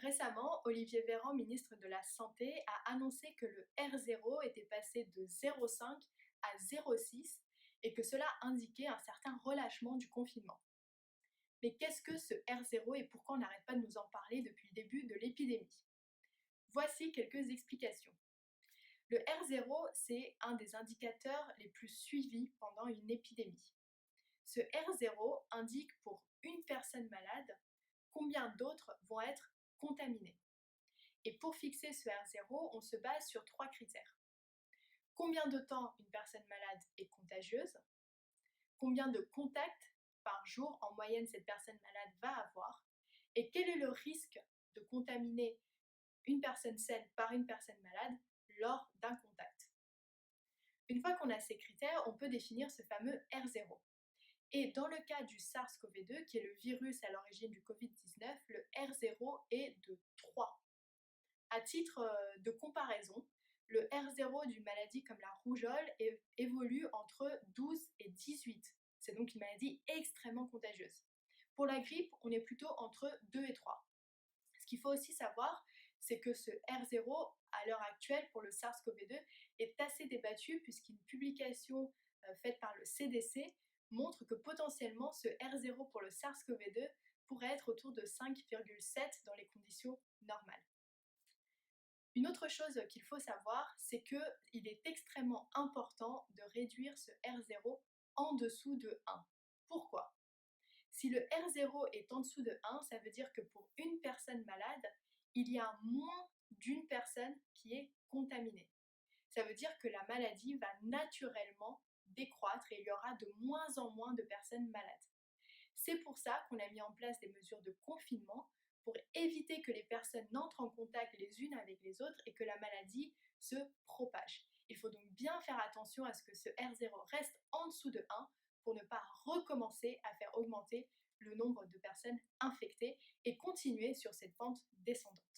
Récemment, Olivier Véran, ministre de la Santé, a annoncé que le R0 était passé de 0,5 à 0,6 et que cela indiquait un certain relâchement du confinement. Mais qu'est-ce que ce R0 et pourquoi on n'arrête pas de nous en parler depuis le début de l'épidémie? Voici quelques explications. Le R0, c'est un des indicateurs les plus suivis pendant une épidémie. Ce R0 indique pour une personne malade combien d'autres vont être contaminés. Et pour fixer ce R0, on se base sur trois critères. Combien de temps une personne malade est contagieuse? Combien de contacts par jour en moyenne cette personne malade va avoir? Et quel est le risque de contaminer une personne saine par une personne malade lors d'un contact? Une fois qu'on a ces critères, on peut définir ce fameux R0. Et dans le cas du SARS-CoV-2, qui est le virus à l'origine du Covid-19, le R0 est de 3. À titre de comparaison, le R0 d'une maladie comme la rougeole évolue entre 12 et 18. C'est donc une maladie extrêmement contagieuse. Pour la grippe, on est plutôt entre 2 et 3. Ce qu'il faut aussi savoir, c'est que ce R0, à l'heure actuelle, pour le SARS-CoV-2, est assez débattu puisqu'une publication faite par le CDC montre que potentiellement ce R0 pour le SARS-CoV-2 pourrait être autour de 5,7 dans les conditions normales. Une autre chose qu'il faut savoir, c'est qu'il est extrêmement important de réduire ce R0 en dessous de 1. Pourquoi? Si le R0 est en dessous de 1, ça veut dire que pour une personne malade, il y a moins d'une personne qui est contaminée. Ça veut dire que la maladie va naturellement décroître et il y aura de moins en moins de personnes malades. C'est pour ça qu'on a mis en place des mesures de confinement pour éviter que les personnes n'entrent en contact les unes avec les autres et que la maladie se propage. Il faut donc bien faire attention à ce que ce R0 reste en dessous de 1 pour ne pas recommencer à faire augmenter le nombre de personnes infectées et continuer sur cette pente descendante.